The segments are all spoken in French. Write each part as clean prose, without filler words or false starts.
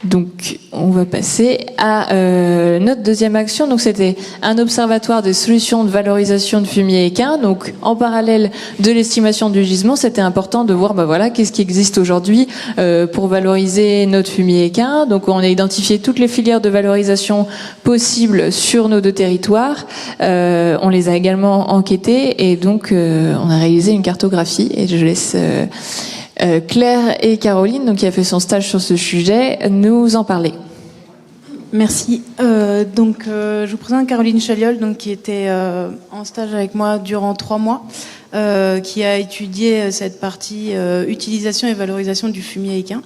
Donc, on va passer à notre deuxième action. Donc, c'était un observatoire des solutions de valorisation de fumier équin. Donc, en parallèle de l'estimation du gisement, c'était important de voir, qu'est-ce qui existe aujourd'hui pour valoriser notre fumier équin. Donc, on a identifié toutes les filières de valorisation possibles sur nos deux territoires. On les a également enquêtées et donc, on a réalisé une cartographie. Et je laisse Claire et Caroline, donc, qui a fait son stage sur ce sujet, nous en parler. Merci. Je vous présente Caroline Chaliol, donc, qui était en stage avec moi durant 3 mois, qui a étudié cette partie utilisation et valorisation du fumier équin.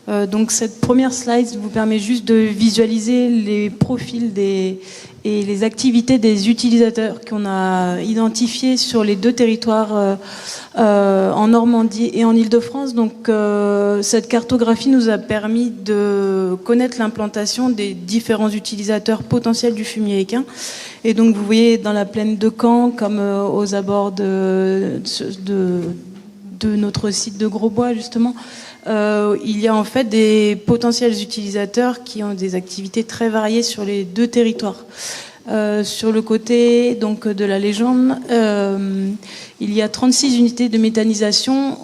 Donc cette première slide vous permet juste de visualiser les profils et les activités des utilisateurs qu'on a identifiés sur les 2 territoires en Normandie et en Île-de-France. Donc cette cartographie nous a permis de connaître l'implantation des différents utilisateurs potentiels du fumier équin. Et donc vous voyez dans la plaine de Caen, comme aux abords de notre site de Grosbois justement, il y a en fait des potentiels utilisateurs qui ont des activités très variées sur les 2 territoires. Sur le côté donc de la légende, il y a 36 unités de méthanisation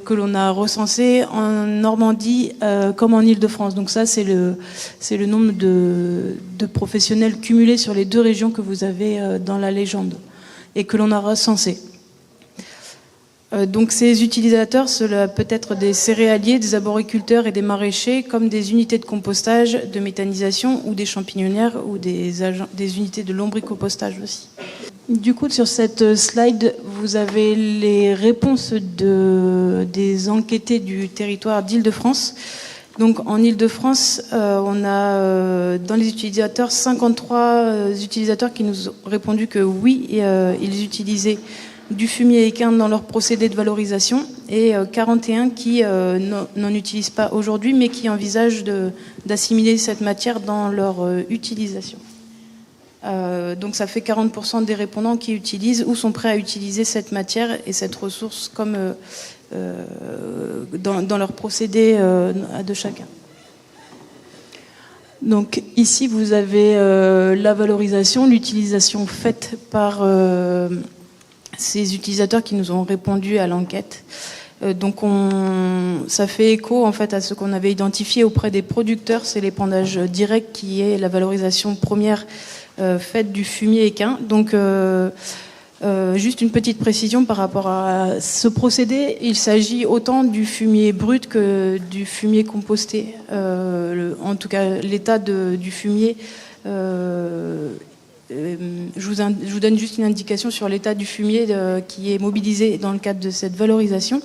que l'on a recensées en Normandie comme en Île-de-France. Donc ça, c'est le nombre de professionnels cumulés sur les 2 régions que vous avez dans la légende et que l'on a recensés. Donc ces utilisateurs, cela peut être des céréaliers, des arboriculteurs et des maraîchers, comme des unités de compostage, de méthanisation ou des champignonnières ou des unités de lombricompostage aussi. Du coup, sur cette slide, vous avez les réponses des enquêtés du territoire d'Île-de-France. Donc en Île-de-France, on a dans les utilisateurs 53 utilisateurs qui nous ont répondu que oui, ils utilisaient du fumier équin dans leur procédé de valorisation et 41 qui n'en utilisent pas aujourd'hui mais qui envisagent d'assimiler cette matière dans leur utilisation. Donc ça fait 40% des répondants qui utilisent ou sont prêts à utiliser cette matière et cette ressource comme dans leur procédé de chacun. Donc ici vous avez la valorisation, l'utilisation faite par ces utilisateurs qui nous ont répondu à l'enquête. Donc ça fait écho en fait à ce qu'on avait identifié auprès des producteurs, c'est l'épandage direct qui est la valorisation première faite du fumier équin. Donc juste une petite précision par rapport à ce procédé, il s'agit autant du fumier brut que du fumier composté. En tout cas l'état du fumier je vous donne juste une indication sur l'état du fumier qui est mobilisé dans le cadre de cette valorisation.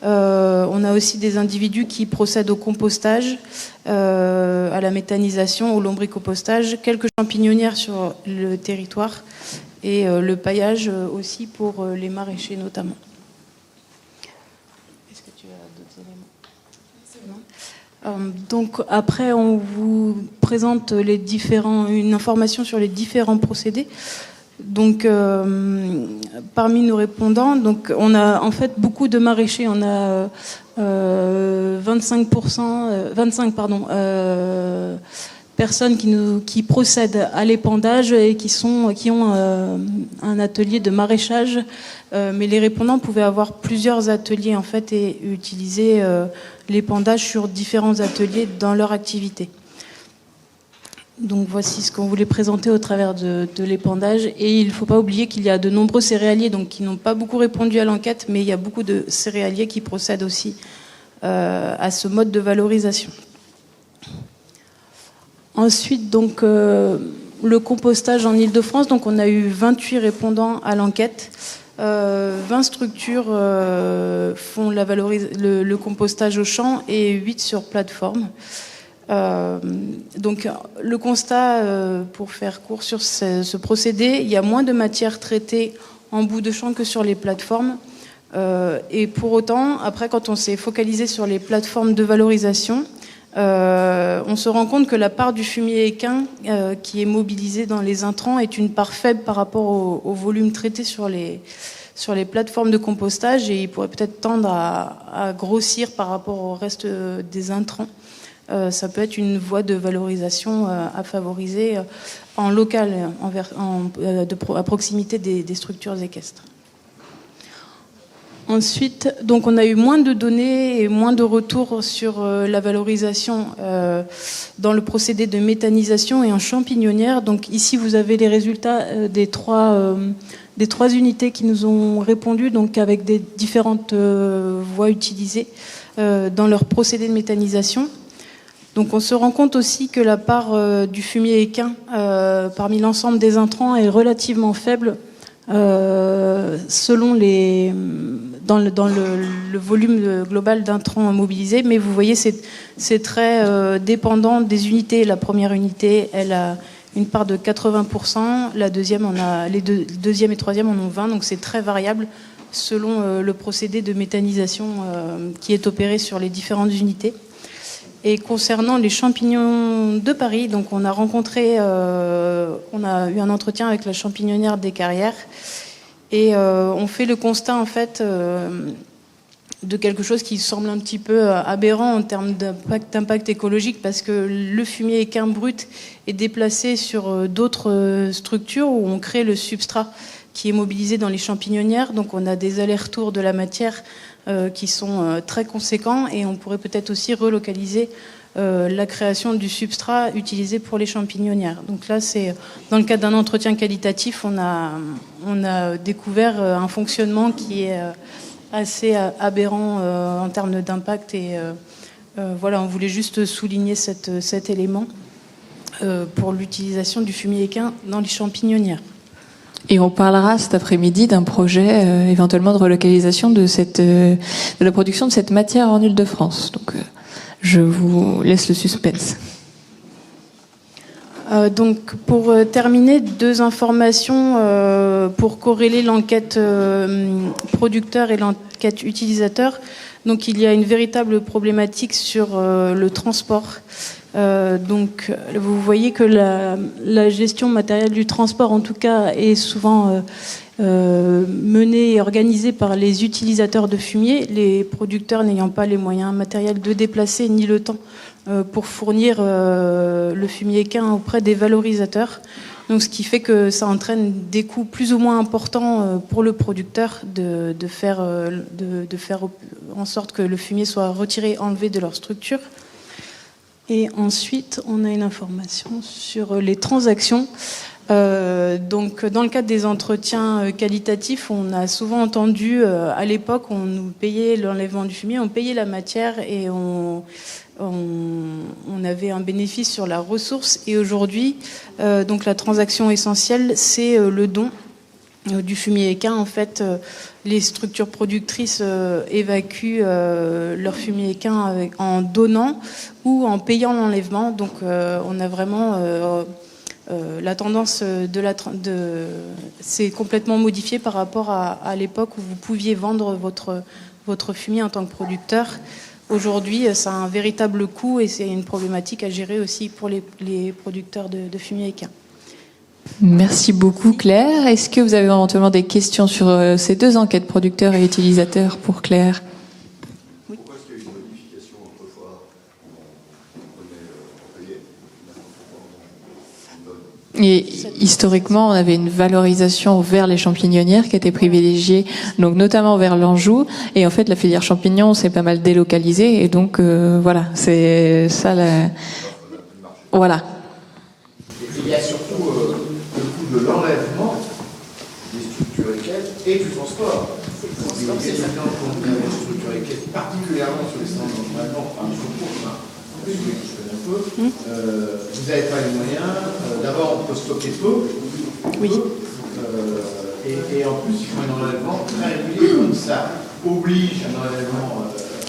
On a aussi des individus qui procèdent au compostage, à la méthanisation, au lombricompostage, quelques champignonnières sur le territoire et le paillage aussi pour les maraîchers notamment. Est-ce que tu as d'autres éléments ? Donc après, on vous présente une information sur les différents procédés. Donc parmi nos répondants, donc on a en fait beaucoup de maraîchers. On a 25 personnes qui procèdent à l'épandage et qui ont un atelier de maraîchage. Mais les répondants pouvaient avoir plusieurs ateliers en fait et utiliser l'épandage sur différents ateliers dans leur activité. Donc voici ce qu'on voulait présenter au travers de l'épandage. Et il ne faut pas oublier qu'il y a de nombreux céréaliers donc, qui n'ont pas beaucoup répondu à l'enquête, mais il y a beaucoup de céréaliers qui procèdent aussi à ce mode de valorisation. Ensuite, donc, le compostage en Île-de-France. Donc on a eu 28 répondants à l'enquête. 20 structures font le compostage au champ et 8 sur plateforme. Donc le constat, pour faire court sur ce procédé, il y a moins de matière traitée en bout de champ que sur les plateformes. Et pour autant, après, quand on s'est focalisé sur les plateformes de valorisation, on se rend compte que la part du fumier équin qui est mobilisé dans les intrants est une part faible par rapport au volume traité sur les plateformes de compostage et il pourrait peut-être tendre à grossir par rapport au reste des intrants. ça peut être une voie de valorisation à favoriser en local, à proximité des structures équestres. Ensuite, donc on a eu moins de données et moins de retours sur la valorisation dans le procédé de méthanisation et en champignonnière. Donc ici, vous avez les résultats des trois unités qui nous ont répondu, donc avec des différentes voies utilisées dans leur procédé de méthanisation. Donc on se rend compte aussi que la part du fumier équin parmi l'ensemble des intrants est relativement faible selon dans le volume global d'intrants mobilisés, mais vous voyez c'est très dépendant des unités. La première unité, elle a une part de 80%, la deuxième deuxième et troisième en ont 20%, donc c'est très variable selon le procédé de méthanisation qui est opéré sur les différentes unités. Et concernant les champignons de Paris, donc on a eu un entretien avec la champignonnière des Carrières et on fait le constat en fait de quelque chose qui semble un petit peu aberrant en termes d'impact écologique, parce que le fumier équin brut est déplacé sur d'autres structures où on crée le substrat qui est mobilisé dans les champignonnières. Donc on a des allers-retours de la matière qui sont très conséquents, et on pourrait peut-être aussi relocaliser la création du substrat utilisé pour les champignonnières. Donc là, c'est dans le cadre d'un entretien qualitatif, on a découvert un fonctionnement qui est assez aberrant en termes d'impact, et voilà, on voulait juste souligner cet élément pour l'utilisation du fumier équin dans les champignonnières. Et on parlera cet après-midi d'un projet éventuellement de relocalisation de la production de cette matière en Île-de-France. Donc je vous laisse le suspense. Donc pour terminer, 2 informations pour corréler l'enquête producteur et l'enquête utilisateur. Donc il y a une véritable problématique sur le transport. Donc vous voyez que la gestion matérielle du transport, en tout cas, est souvent menée et organisée par les utilisateurs de fumier, les producteurs n'ayant pas les moyens matériels de déplacer ni le temps pour fournir le fumier équin auprès des valorisateurs. Donc, ce qui fait que ça entraîne des coûts plus ou moins importants pour le producteur de faire en sorte que le fumier soit retiré, enlevé de leur structure. Et ensuite, on a une information sur les transactions. Donc, dans le cadre des entretiens qualitatifs, on a souvent entendu, à l'époque, on nous payait l'enlèvement du fumier, on payait la matière et on avait un bénéfice sur la ressource. Et aujourd'hui, donc la transaction essentielle, c'est le don du fumier équin. En fait, les structures productrices évacuent leur fumier équin en donnant ou en payant l'enlèvement. Donc, on a vraiment la tendance c'est complètement modifié par rapport à l'époque où vous pouviez vendre votre fumier en tant que producteur. Aujourd'hui, ça a un véritable coût et c'est une problématique à gérer aussi pour les producteurs de fumier équin. Merci beaucoup Claire. Est-ce que vous avez éventuellement des questions sur ces 2 enquêtes, producteurs et utilisateurs, pour Claire? Oui. Pourquoi est-ce qu'il y a eu une modification autrefois? Et historiquement, on avait une valorisation vers les champignonnières qui était privilégiée, donc notamment vers l'Anjou. Et en fait, la filière champignon s'est pas mal délocalisée. Et donc, voilà, c'est ça voilà. Il y a surtout le coût de l'enlèvement des structures équestres et du transport. Il est évident qu'on a des structures équestres, particulièrement sur les stands d'entraînement, enfin, je connais un peu. Vous n'avez pas les moyens. D'abord, on peut stocker peu. Oui. Et en plus, il faut un enlèvement très régulier. Donc ça oblige un enlèvement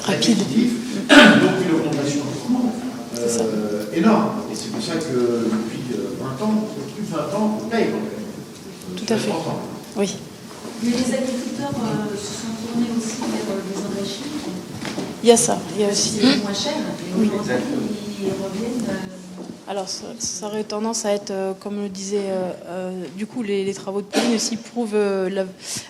rapide. Donc une augmentation de coût énorme. Et c'est pour ça que depuis 20 ans, plus de 20 ans, on paye. Tout à fait. Oui. Mais les agriculteurs se sont tournés aussi vers les engrais chimiques. Il y a ça. Il y a aussi. C'est moins cher. Et aujourd'hui, ils reviennent Alors, ça aurait tendance à être, comme le disait, du coup, les travaux de Pauline aussi prouvent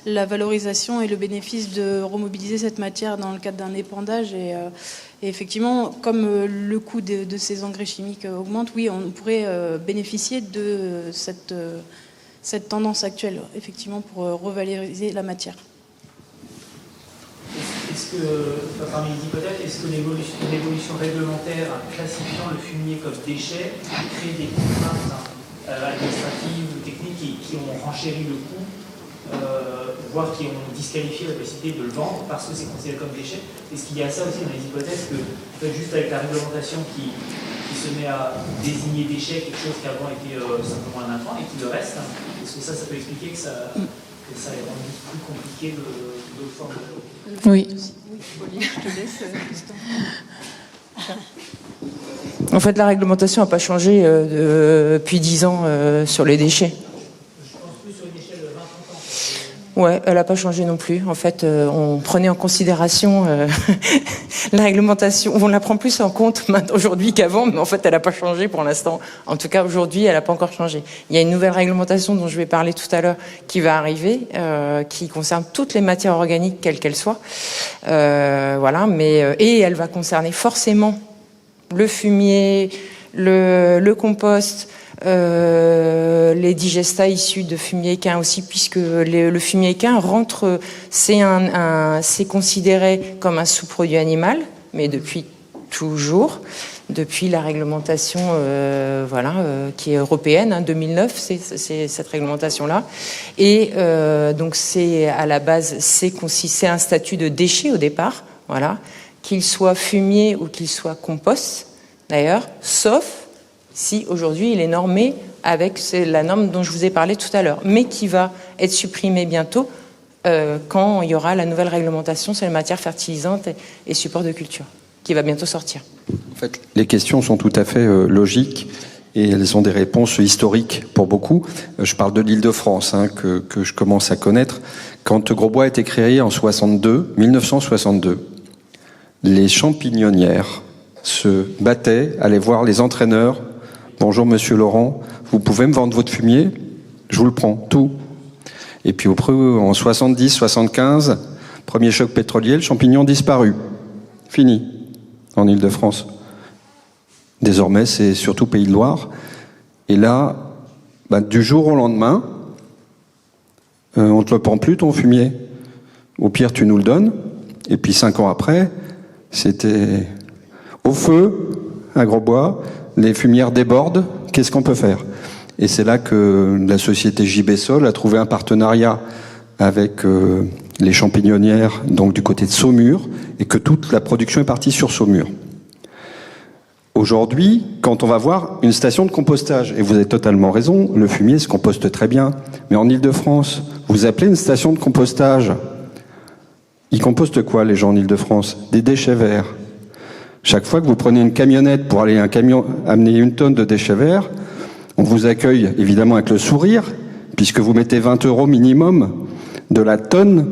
la valorisation et le bénéfice de remobiliser cette matière dans le cadre d'un épandage. Et effectivement, comme le coût de ces engrais chimiques augmente, oui, on pourrait bénéficier de cette tendance actuelle, effectivement, pour revaloriser la matière. Est-ce que, parmi les hypothèses, est-ce que l'évolution réglementaire classifiant le fumier comme déchet crée des contraintes administratives ou techniques qui ont renchéri le coût, voire qui ont disqualifié la possibilité de le vendre parce que c'est considéré comme déchet? Est-ce qu'il y a ça aussi dans les hypothèses que, en fait, juste avec la réglementation qui se met à désigner déchet quelque chose qui avant était simplement un intrant et qui le reste, est-ce que ça peut expliquer que ça est rendu plus compliqué de former? Oui. Pauline, je te laisse. En fait, la réglementation n'a pas changé depuis 10 ans sur les déchets. Je pense plus sur une échelle de 20-30 ans. Ouais, elle n'a pas changé non plus. En fait, on prenait en considération la réglementation. On la prend plus en compte aujourd'hui qu'avant, mais en fait, elle n'a pas changé pour l'instant. En tout cas, aujourd'hui, elle n'a pas encore changé. Il y a une nouvelle réglementation dont je vais parler tout à l'heure qui va arriver, qui concerne toutes les matières organiques, quelles qu'elles soient. Voilà, et elle va concerner forcément le fumier, le compost, les digestats issus de fumier équin aussi, puisque le fumier équin rentre, c'est considéré comme un sous-produit animal, mais depuis toujours, depuis la réglementation qui est européenne, 2009, c'est cette réglementation-là. Et donc c'est à la base, c'est un statut de déchet au départ, voilà, qu'il soit fumier ou qu'il soit compost, d'ailleurs, sauf si aujourd'hui il est normé avec la norme dont je vous ai parlé tout à l'heure, mais qui va être supprimée bientôt quand il y aura la nouvelle réglementation sur les matières fertilisantes et supports de culture, qui va bientôt sortir. En fait, les questions sont tout à fait logiques et elles ont des réponses historiques pour beaucoup. Je parle de l'Île-de-France, que je commence à connaître. Quand Grosbois a été créé en 1962, les champignonnières se battaient, allaient voir les entraîneurs. Bonjour Monsieur Laurent, vous pouvez me vendre votre fumier? Je vous le prends, tout. Et puis en 70-75, premier choc pétrolier, le champignon disparu. Fini, en Île-de-France. Désormais, c'est surtout Pays de Loire. Et là, du jour au lendemain, on ne te le prend plus ton fumier. Au pire, tu nous le donnes. Et puis 5 ans après, c'était au feu, à Grosbois, les fumières débordent, qu'est-ce qu'on peut faire? Et c'est là que la société JB Sol a trouvé un partenariat avec les champignonnières, donc du côté de Saumur, et que toute la production est partie sur Saumur. Aujourd'hui, quand on va voir une station de compostage, et vous avez totalement raison, le fumier se composte très bien, mais en Île-de-France, vous appelez une station de compostage, ils compostent quoi les gens en Île-de-France? Des déchets verts. Chaque fois que vous prenez une camionnette pour aller amener 1 tonne de déchets verts, on vous accueille évidemment avec le sourire, puisque vous mettez 20 € minimum de la tonne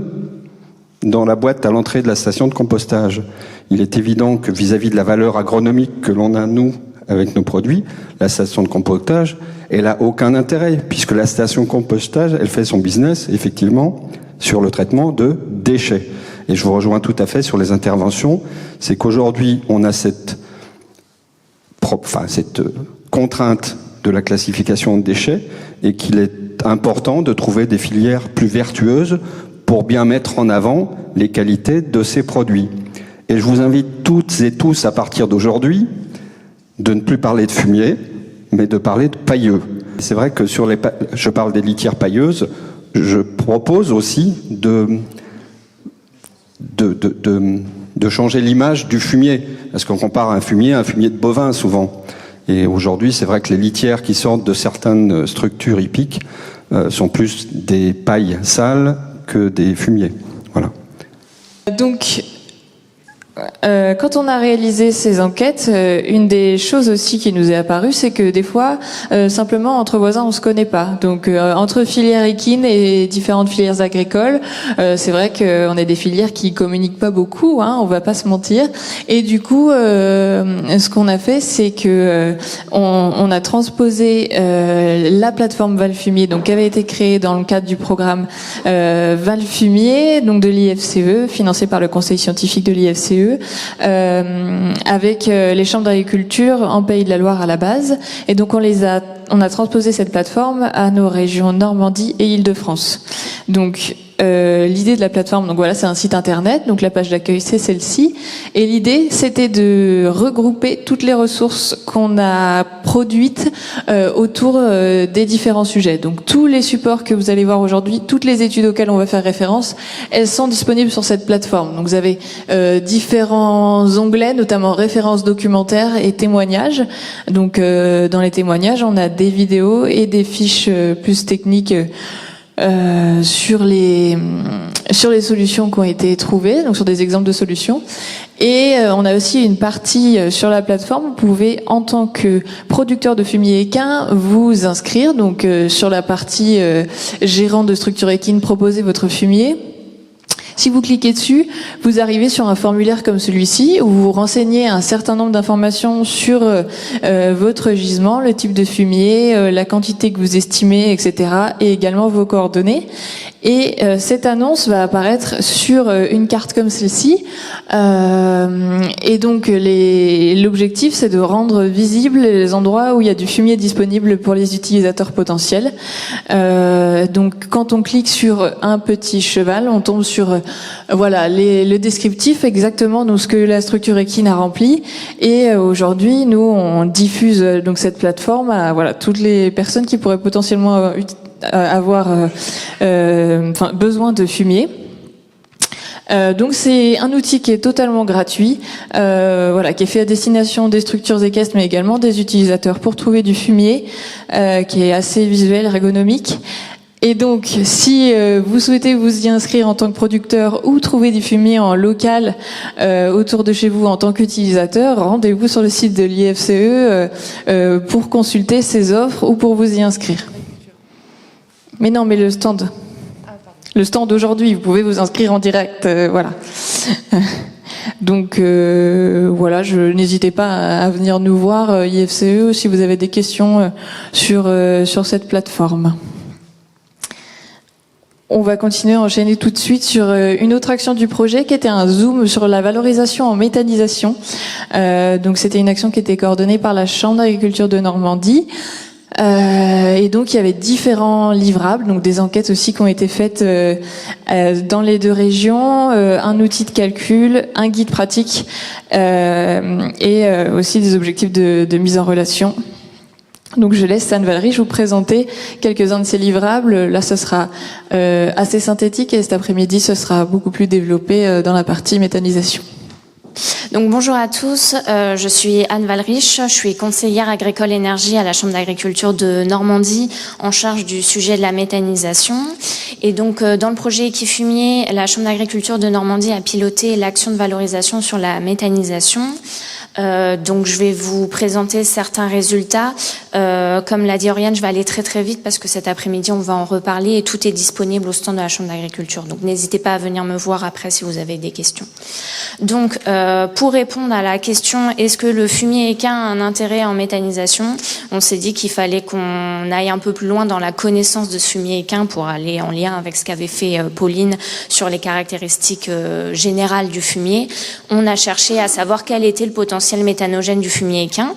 dans la boîte à l'entrée de la station de compostage. Il est évident que vis-à-vis de la valeur agronomique que l'on a, nous, avec nos produits, la station de compostage, elle n'a aucun intérêt, puisque la station de compostage, elle fait son business, effectivement, sur le traitement de déchets. Et je vous rejoins tout à fait sur les interventions, c'est qu'aujourd'hui, on a cette contrainte de la classification de déchets et qu'il est important de trouver des filières plus vertueuses pour bien mettre en avant les qualités de ces produits. Et je vous invite toutes et tous, à partir d'aujourd'hui, de ne plus parler de fumier, mais de parler de pailleux. C'est vrai que je parle des litières pailleuses, je propose aussi de changer l'image du fumier, parce qu'on compare un fumier de bovin souvent. Et aujourd'hui, c'est vrai que les litières qui sortent de certaines structures hippiques sont plus des pailles sales que des fumiers. Voilà. Donc, quand on a réalisé ces enquêtes, une des choses aussi qui nous est apparue, c'est que des fois, simplement entre voisins, on se connaît pas. Donc entre filières équines et différentes filières agricoles, c'est vrai qu'on a des filières qui communiquent pas beaucoup, hein, on va pas se mentir. Et du coup, ce qu'on a fait, c'est que on a transposé la plateforme Valfumier, donc qui avait été créée dans le cadre du programme Valfumier, donc de l'IFCE, financé par le Conseil scientifique de l'IFCE. Avec les chambres d'agriculture en Pays de la Loire à la base, et donc on a transposé cette plateforme à nos régions Normandie et Île-de-France. Donc l'idée de la plateforme, donc voilà, c'est un site internet, donc la page d'accueil c'est celle-ci, et l'idée c'était de regrouper toutes les ressources qu'on a produites autour des différents sujets. Donc tous les supports que vous allez voir aujourd'hui, toutes les études auxquelles on va faire référence, elles sont disponibles sur cette plateforme. Donc vous avez différents onglets, notamment références documentaires et témoignages. Donc dans les témoignages, on a des vidéos et des fiches plus techniques sur les solutions qui ont été trouvées, donc sur des exemples de solutions. Et on a aussi une partie sur la plateforme, vous pouvez en tant que producteur de fumier équin vous inscrire, donc sur la partie gérant de structure équine, proposer votre fumier. Si vous cliquez dessus, vous arrivez sur un formulaire comme celui-ci où vous renseignez un certain nombre d'informations sur votre gisement, le type de fumier, la quantité que vous estimez, etc. et également vos coordonnées. Et cette annonce va apparaître sur une carte comme celle-ci. Et donc l'objectif, c'est de rendre visibles les endroits où il y a du fumier disponible pour les utilisateurs potentiels. Donc quand on clique sur un petit cheval, on tombe sur voilà le descriptif exactement donc ce que la structure équine a rempli. Et aujourd'hui, nous on diffuse donc cette plateforme à voilà toutes les personnes qui pourraient potentiellement avoir besoin de fumier. Donc c'est un outil qui est totalement gratuit, voilà, qui est fait à destination des structures équestres, mais également des utilisateurs pour trouver du fumier, qui est assez visuel, ergonomique. Et donc, si vous souhaitez vous y inscrire en tant que producteur ou trouver du fumier en local autour de chez vous en tant qu'utilisateur, rendez-vous sur le site de l'IFCE pour consulter ces offres ou pour vous y inscrire. Mais non, mais le stand d'aujourd'hui, vous pouvez vous inscrire en direct, voilà. Donc voilà, n'hésitez pas à venir nous voir IFCE si vous avez des questions sur cette plateforme. On va continuer à enchaîner tout de suite sur une autre action du projet qui était un zoom sur la valorisation en méthanisation. Donc c'était une action qui était coordonnée par la Chambre d'agriculture de Normandie. Et donc il y avait différents livrables, donc des enquêtes aussi qui ont été faites dans les deux régions, un outil de calcul, un guide pratique et aussi des objectifs de mise en relation. Donc je laisse Anne Valrich vous présenter quelques-uns de ces livrables. Là ce sera assez synthétique et cet après-midi ce sera beaucoup plus développé dans la partie méthanisation. Donc bonjour à tous, je suis Anne Valrich, je suis conseillère agricole énergie à la Chambre d'agriculture de Normandie en charge du sujet de la méthanisation. Et donc dans le projet Équifumier, la Chambre d'agriculture de Normandie a piloté l'action de valorisation sur la méthanisation. Donc je vais vous présenter certains résultats. Comme l'a dit Oriane, je vais aller très très vite parce que cet après-midi on va en reparler et tout est disponible au stand de la Chambre d'agriculture. Donc n'hésitez pas à venir me voir après si vous avez des questions. Donc pour répondre à la question est-ce que le fumier équin a un intérêt en méthanisation, on s'est dit qu'il fallait qu'on aille un peu plus loin dans la connaissance de ce fumier équin pour aller en lien avec ce qu'avait fait Pauline sur les caractéristiques générales du fumier. On a cherché à savoir quel était le potentiel méthanogène du fumier équin.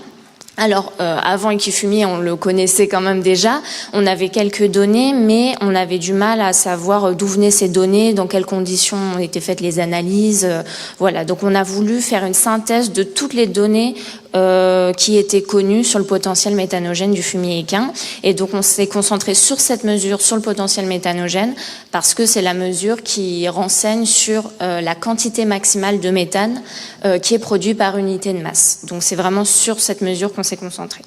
Alors, avant Équifumier, on le connaissait quand même déjà. On avait quelques données, mais on avait du mal à savoir d'où venaient ces données, dans quelles conditions ont été faites les analyses. Voilà. Donc, on a voulu faire une synthèse de toutes les données qui étaient connues sur le potentiel méthanogène du fumier équin. Et donc, on s'est concentré sur cette mesure, sur le potentiel méthanogène, parce que c'est la mesure qui renseigne sur la quantité maximale de méthane qui est produit par unité de masse. Donc, c'est vraiment sur cette mesure qu'on s'est concentré.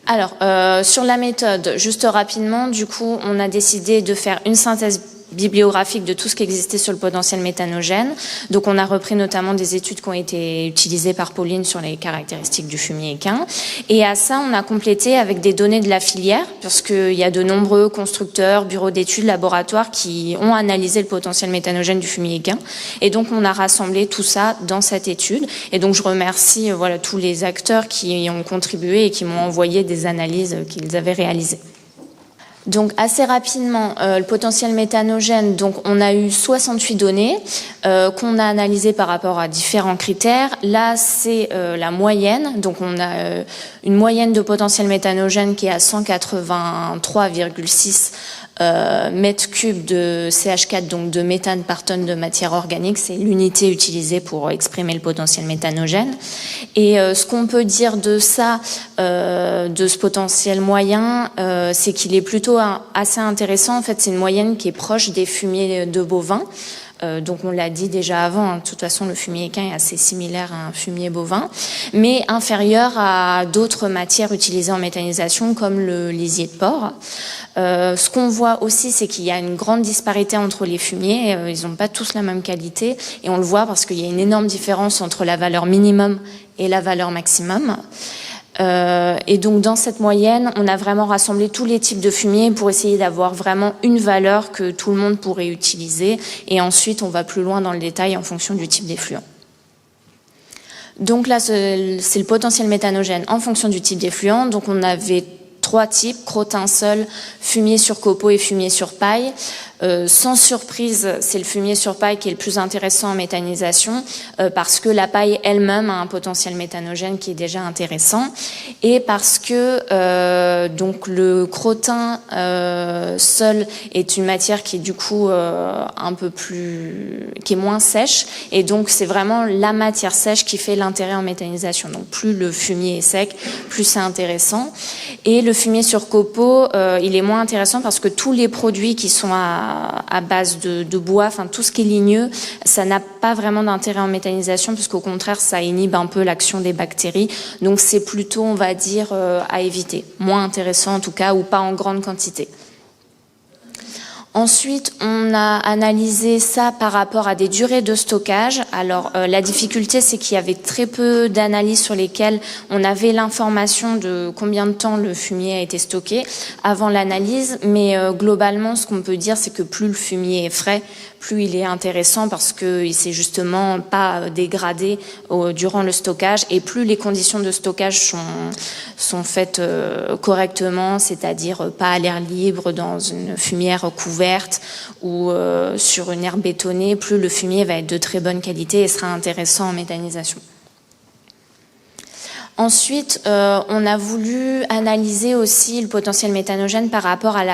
Alors, sur la méthode, juste rapidement, du coup, on a décidé de faire une synthèse bibliographique de tout ce qui existait sur le potentiel méthanogène. Donc on a repris notamment des études qui ont été utilisées par Pauline sur les caractéristiques du fumier équin. Et à ça, on a complété avec des données de la filière, parce qu'il y a de nombreux constructeurs, bureaux d'études, laboratoires qui ont analysé le potentiel méthanogène du fumier équin. Et donc on a rassemblé tout ça dans cette étude. Et donc je remercie voilà, tous les acteurs qui y ont contribué et qui m'ont envoyé des analyses qu'ils avaient réalisées. Donc assez rapidement, le potentiel méthanogène, donc on a eu 68 données qu'on a analysées par rapport à différents critères. Là, c'est la moyenne. Donc on a une moyenne de potentiel méthanogène qui est à 183,6 mètres cubes de CH4, donc de méthane par tonne de matière organique. C'est l'unité utilisée pour exprimer le potentiel méthanogène. Et ce qu'on peut dire de ça, de ce potentiel moyen, c'est qu'il est plutôt assez intéressant. En fait, c'est une moyenne qui est proche des fumiers de bovins. Donc on l'a dit déjà avant, hein, de toute façon le fumier équin est assez similaire à un fumier bovin, mais inférieur à d'autres matières utilisées en méthanisation comme le lisier de porc. Ce qu'on voit aussi, c'est qu'il y a une grande disparité entre les fumiers, ils n'ont pas tous la même qualité, et on le voit parce qu'il y a une énorme différence entre la valeur minimum et la valeur maximum. Et donc dans cette moyenne, on a vraiment rassemblé tous les types de fumier pour essayer d'avoir vraiment une valeur que tout le monde pourrait utiliser, et ensuite on va plus loin dans le détail en fonction du type d'effluent. Donc là, c'est le potentiel méthanogène en fonction du type d'effluent. Donc on avait 3 types, crottin seul, fumier sur copeaux et fumier sur paille. Sans surprise, c'est le fumier sur paille qui est le plus intéressant en méthanisation parce que la paille elle-même a un potentiel méthanogène qui est déjà intéressant, et parce que donc le crottin seul est une matière qui est du coup un peu plus, qui est moins sèche, et donc c'est vraiment la matière sèche qui fait l'intérêt en méthanisation. Donc plus le fumier est sec, plus c'est intéressant. Et le fumier sur copeaux, il est moins intéressant parce que tous les produits qui sont à base de bois, enfin tout ce qui est ligneux, ça n'a pas vraiment d'intérêt en méthanisation, puisqu'au contraire ça inhibe un peu l'action des bactéries. Donc c'est plutôt, on va dire, à éviter. Moins intéressant en tout cas, ou pas en grande quantité. Ensuite, on a analysé ça par rapport à des durées de stockage. Alors, la difficulté, c'est qu'il y avait très peu d'analyses sur lesquelles on avait l'information de combien de temps le fumier a été stocké avant l'analyse. Mais globalement, ce qu'on peut dire, c'est que plus le fumier est frais, plus il est intéressant parce qu'il s'est justement pas dégradé durant le stockage, et plus les conditions de stockage sont faites correctement, c'est-à-dire pas à l'air libre dans une fumière couverte ou sur une aire bétonnée, plus le fumier va être de très bonne qualité et sera intéressant en méthanisation. Ensuite, on a voulu analyser aussi le potentiel méthanogène par rapport à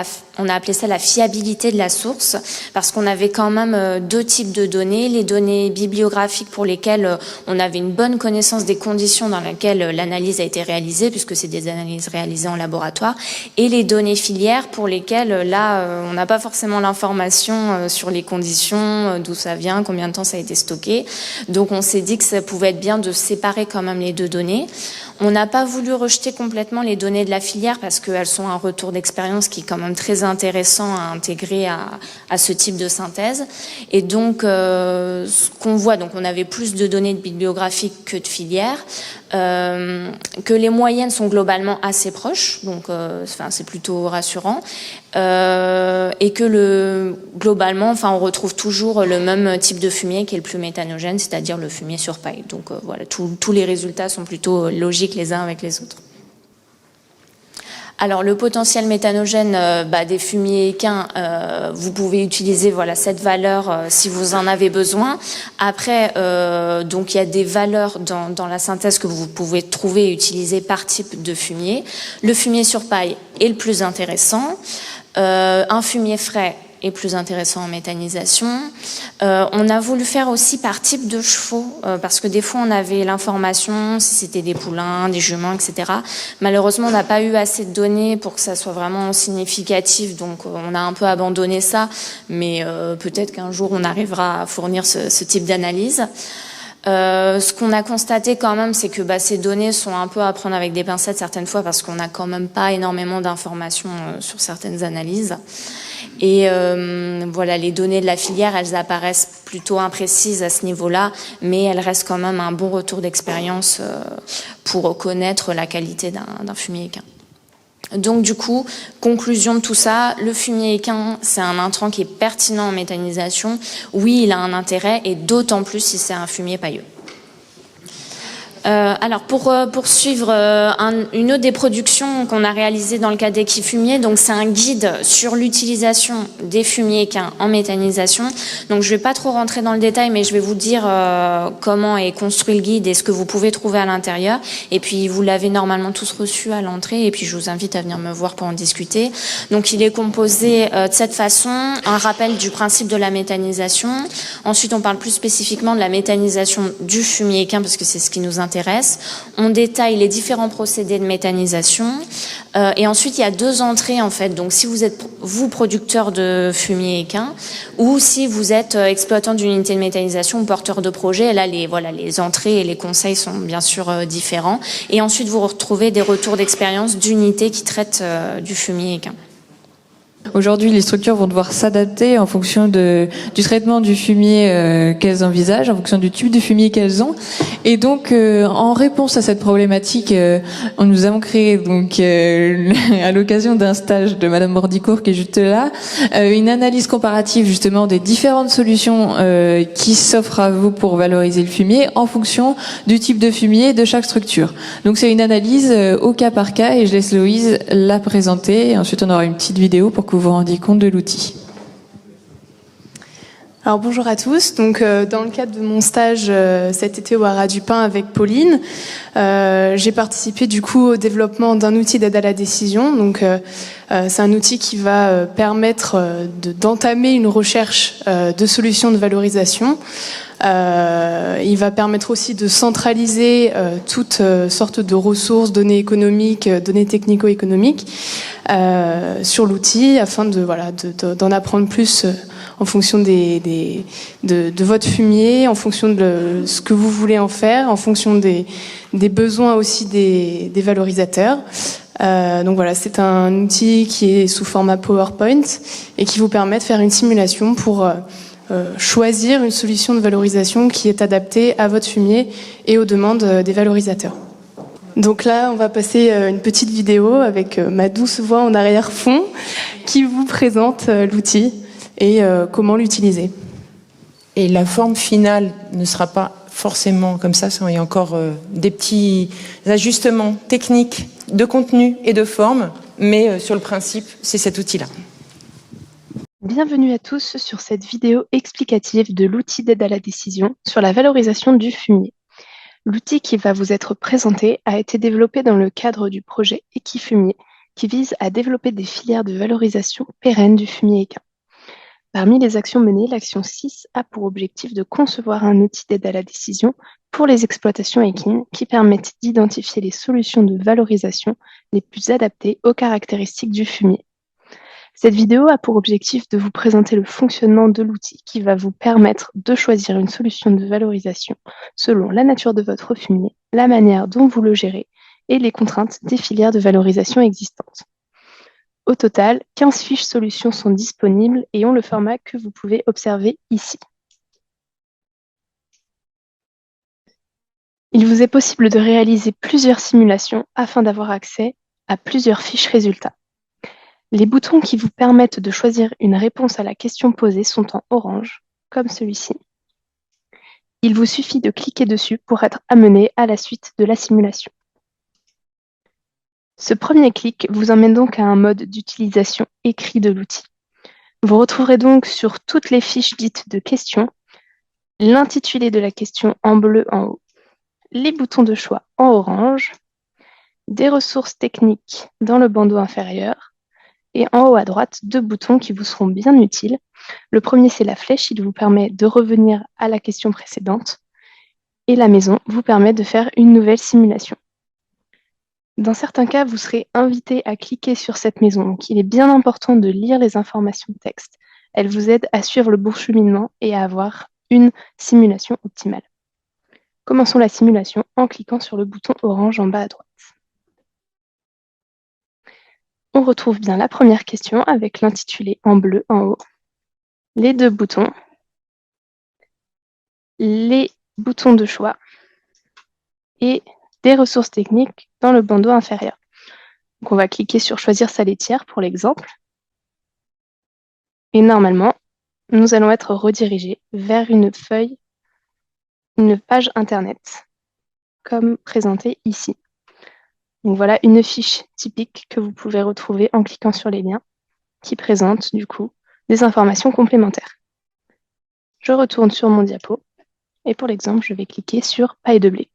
on a appelé ça la fiabilité de la source, parce qu'on avait quand même 2 types de données. Les données bibliographiques pour lesquelles on avait une bonne connaissance des conditions dans lesquelles l'analyse a été réalisée, puisque c'est des analyses réalisées en laboratoire, et les données filières pour lesquelles, là, on n'a pas forcément l'information sur les conditions, d'où ça vient, combien de temps ça a été stocké. Donc on s'est dit que ça pouvait être bien de séparer quand même les 2 données. On n'a pas voulu rejeter complètement les données de la filière parce qu'elles sont un retour d'expérience qui est quand même très intéressant à intégrer à ce type de synthèse. Et donc, ce qu'on voit, donc on avait plus de données bibliographiques que de filière, que les moyennes sont globalement assez proches, donc c'est plutôt rassurant, et que globalement, on retrouve toujours le même type de fumier qui est le plus méthanogène, c'est-à-dire le fumier sur paille. Donc voilà, tous les résultats sont plutôt logiques les uns avec les autres. Alors le potentiel méthanogène des fumiers équins, vous pouvez utiliser cette valeur si vous en avez besoin. Après, donc il y a des valeurs dans la synthèse que vous pouvez trouver et utiliser par type de fumier. Le fumier sur paille est le plus intéressant. Un fumier frais est plus intéressant en méthanisation. On a voulu faire aussi par type de chevaux, parce que des fois on avait l'information si c'était des poulains, des juments, etc. Malheureusement, on n'a pas eu assez de données pour que ça soit vraiment significatif, donc on a un peu abandonné ça, mais peut-être qu'un jour on arrivera à fournir ce type d'analyse. Ce qu'on a constaté quand même, c'est que ces données sont un peu à prendre avec des pincettes certaines fois, parce qu'on n'a quand même pas énormément d'informations sur certaines analyses. Et voilà, les données de la filière, elles apparaissent plutôt imprécises à ce niveau-là, mais elles restent quand même un bon retour d'expérience pour reconnaître la qualité d'un fumier équin. Donc du coup, conclusion de tout ça, le fumier équin, c'est un intrant qui est pertinent en méthanisation. Oui, il a un intérêt, et d'autant plus si c'est un fumier pailleux. Alors pour poursuivre une autre des productions qu'on a réalisées dans le cadre des kits fumiers, donc c'est un guide sur l'utilisation des fumiers équins en méthanisation. Donc je vais pas trop rentrer dans le détail, mais je vais vous dire comment est construit le guide et ce que vous pouvez trouver à l'intérieur. Et puis vous l'avez normalement tous reçu à l'entrée, et puis je vous invite à venir me voir pour en discuter. Donc il est composé de cette façon, un rappel du principe de la méthanisation. Ensuite on parle plus spécifiquement de la méthanisation du fumier équin, parce que c'est ce qui nous intéresse. On détaille les différents procédés de méthanisation et ensuite il y a 2 entrées en fait. Donc si vous êtes vous producteur de fumier équin ou si vous êtes exploitant d'une unité de méthanisation ou porteur de projet, là les entrées et les conseils sont bien sûr différents. Et ensuite vous retrouvez des retours d'expérience d'unités qui traitent du fumier équin. Aujourd'hui, les structures vont devoir s'adapter en fonction du traitement du fumier qu'elles envisagent, en fonction du type de fumier qu'elles ont. Et donc, en réponse à cette problématique, nous avons créé, donc, à l'occasion d'un stage de Madame Bordicourt qui est juste là, une analyse comparative justement des différentes solutions qui s'offrent à vous pour valoriser le fumier en fonction du type de fumier de chaque structure. Donc, c'est une analyse au cas par cas, et je laisse Loïse la présenter. Et ensuite, on aura une petite vidéo pour que vous vous rendiez compte de l'outil. Alors bonjour à tous. Donc dans le cadre de mon stage cet été au Haras du Pin avec Pauline, j'ai participé du coup au développement d'un outil d'aide à la décision. Donc c'est un outil qui va permettre d'entamer une recherche de solutions de valorisation. Il va permettre aussi de centraliser toutes sortes de ressources, données économiques, données technico-économiques sur l'outil, afin d'en apprendre plus en fonction de votre fumier, en fonction de ce que vous voulez en faire, en fonction des besoins aussi des valorisateurs. Donc voilà, c'est un outil qui est sous format PowerPoint et qui vous permet de faire une simulation pour choisir une solution de valorisation qui est adaptée à votre fumier et aux demandes des valorisateurs. Donc là, on va passer une petite vidéo avec ma douce voix en arrière-fond qui vous présente l'outil et comment l'utiliser. Et la forme finale ne sera pas forcément comme ça, il y a encore des petits ajustements techniques de contenu et de forme, mais sur le principe, c'est cet outil-là. Bienvenue à tous sur cette vidéo explicative de l'outil d'aide à la décision sur la valorisation du fumier. L'outil qui va vous être présenté a été développé dans le cadre du projet Equifumier, qui vise à développer des filières de valorisation pérennes du fumier équin. Parmi les actions menées, l'action 6 a pour objectif de concevoir un outil d'aide à la décision pour les exploitations équines qui permettent d'identifier les solutions de valorisation les plus adaptées aux caractéristiques du fumier. Cette vidéo a pour objectif de vous présenter le fonctionnement de l'outil qui va vous permettre de choisir une solution de valorisation selon la nature de votre fumier, la manière dont vous le gérez et les contraintes des filières de valorisation existantes. Au total, 15 fiches solutions sont disponibles et ont le format que vous pouvez observer ici. Il vous est possible de réaliser plusieurs simulations afin d'avoir accès à plusieurs fiches résultats. Les boutons qui vous permettent de choisir une réponse à la question posée sont en orange, comme celui-ci. Il vous suffit de cliquer dessus pour être amené à la suite de la simulation. Ce premier clic vous emmène donc à un mode d'utilisation écrit de l'outil. Vous retrouverez donc sur toutes les fiches dites de questions, l'intitulé de la question en bleu en haut, les boutons de choix en orange, des ressources techniques dans le bandeau inférieur, et en haut à droite, 2 boutons qui vous seront bien utiles. Le premier, c'est la flèche, il vous permet de revenir à la question précédente. Et la maison vous permet de faire une nouvelle simulation. Dans certains cas, vous serez invité à cliquer sur cette maison. Donc, il est bien important de lire les informations de texte. Elles vous aident à suivre le bon cheminement et à avoir une simulation optimale. Commençons la simulation en cliquant sur le bouton orange en bas à droite. on retrouve bien la première question avec l'intitulé en bleu en haut, les deux boutons, les boutons de choix et des ressources techniques dans le bandeau inférieur. Donc on va cliquer sur choisir sa laitière pour l'exemple. Et normalement, nous allons être redirigés vers une page internet, comme présenté ici. Donc voilà une fiche typique que vous pouvez retrouver en cliquant sur les liens qui présentent du coup des informations complémentaires. Je retourne sur mon diapo et pour l'exemple, je vais cliquer sur paille de blé.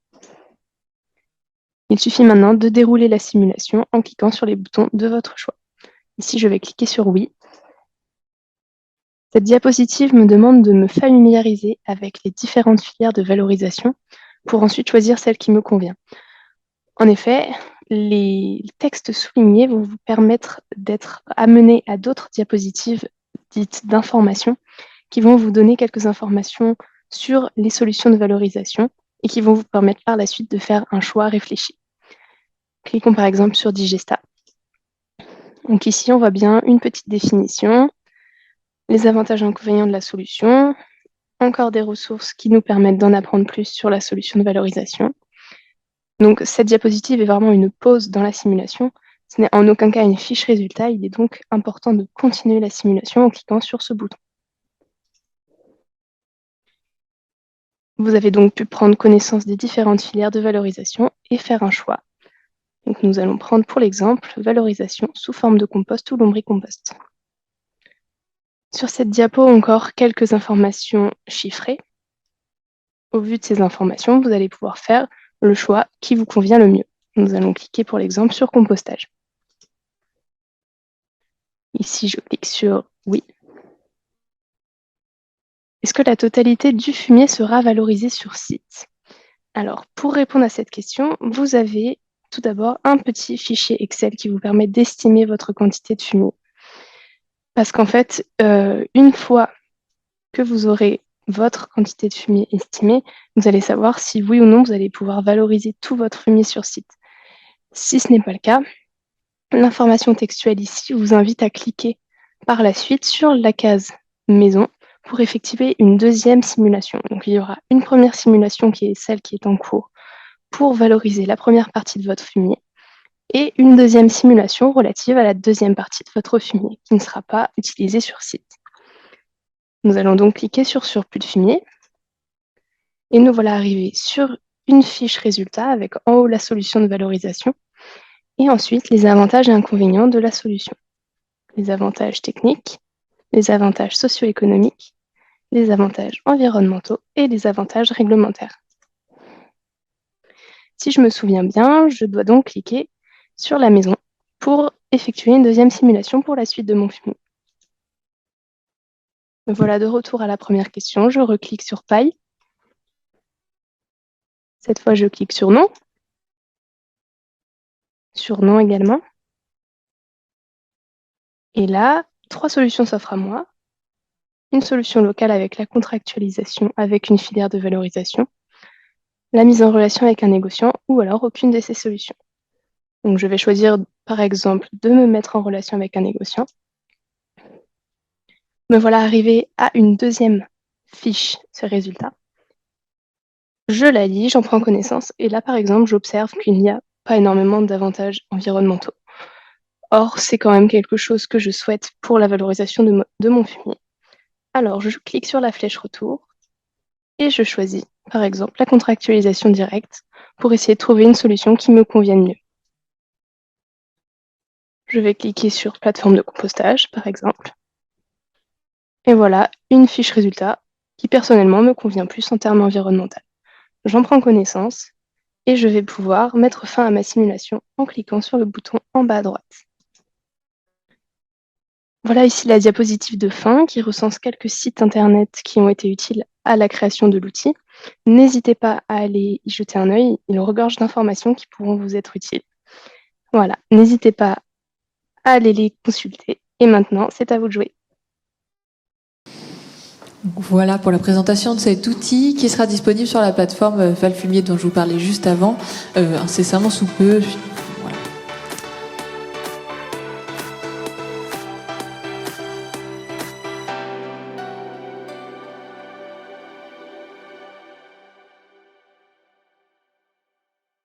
Il suffit maintenant de dérouler la simulation en cliquant sur les boutons de votre choix. Ici, je vais cliquer sur oui. Cette diapositive me demande de me familiariser avec les différentes filières de valorisation pour ensuite choisir celle qui me convient. En effet, les textes soulignés vont vous permettre d'être amenés à d'autres diapositives dites d'information qui vont vous donner quelques informations sur les solutions de valorisation et qui vont vous permettre par la suite de faire un choix réfléchi. Cliquons par exemple sur Digesta. Donc ici, on voit bien une petite définition, les avantages et inconvénients de la solution, encore des ressources qui nous permettent d'en apprendre plus sur la solution de valorisation. Donc cette diapositive est vraiment une pause dans la simulation. Ce n'est en aucun cas une fiche résultat, il est donc important de continuer la simulation en cliquant sur ce bouton. Vous avez donc pu prendre connaissance des différentes filières de valorisation et faire un choix. Donc nous allons prendre pour l'exemple valorisation sous forme de compost ou lombricompost. Sur cette diapo, encore quelques informations chiffrées. Au vu de ces informations, vous allez pouvoir faire le choix qui vous convient le mieux. Nous allons cliquer pour l'exemple sur compostage. Ici, je clique sur oui. Est-ce que la totalité du fumier sera valorisée sur site? Alors, pour répondre à cette question, vous avez tout d'abord un petit fichier Excel qui vous permet d'estimer votre quantité de fumier. Parce qu'en fait, une fois que vous aurez votre quantité de fumier estimée, vous allez savoir si oui ou non vous allez pouvoir valoriser tout votre fumier sur site. Si ce n'est pas le cas, l'information textuelle ici vous invite à cliquer par la suite sur la case maison pour effectuer une deuxième simulation. Donc il y aura une première simulation qui est celle qui est en cours pour valoriser la première partie de votre fumier et une deuxième simulation relative à la deuxième partie de votre fumier qui ne sera pas utilisée sur site. Nous allons donc cliquer sur surplus de fumier et nous voilà arrivés sur une fiche résultat avec en haut la solution de valorisation et ensuite les avantages et inconvénients de la solution. Les avantages techniques, les avantages socio-économiques, les avantages environnementaux et les avantages réglementaires. Si je me souviens bien, je dois donc cliquer sur la maison pour effectuer une deuxième simulation pour la suite de mon fumier. Me voilà de retour à la première question, je reclique sur paille. Cette fois, je clique sur non. Sur non également. Et là, 3 solutions s'offrent à moi. Une solution locale avec la contractualisation avec une filière de valorisation, la mise en relation avec un négociant ou alors aucune de ces solutions. Donc je vais choisir par exemple de me mettre en relation avec un négociant. Me voilà arrivé à une deuxième fiche, ce résultat. Je la lis, j'en prends connaissance et là par exemple j'observe qu'il n'y a pas énormément d'avantages environnementaux. Or c'est quand même quelque chose que je souhaite pour la valorisation de mon fumier. Alors je clique sur la flèche retour et je choisis par exemple la contractualisation directe pour essayer de trouver une solution qui me convienne mieux. Je vais cliquer sur plateforme de compostage par exemple. Et voilà une fiche résultat qui personnellement me convient plus en termes environnementaux. J'en prends connaissance et je vais pouvoir mettre fin à ma simulation en cliquant sur le bouton en bas à droite. Voilà ici la diapositive de fin qui recense quelques sites internet qui ont été utiles à la création de l'outil. N'hésitez pas à aller y jeter un œil, il regorge d'informations qui pourront vous être utiles. Voilà, n'hésitez pas à aller les consulter. Et maintenant, c'est à vous de jouer. Voilà pour la présentation de cet outil qui sera disponible sur la plateforme Valfumier dont je vous parlais juste avant, incessamment sous peu.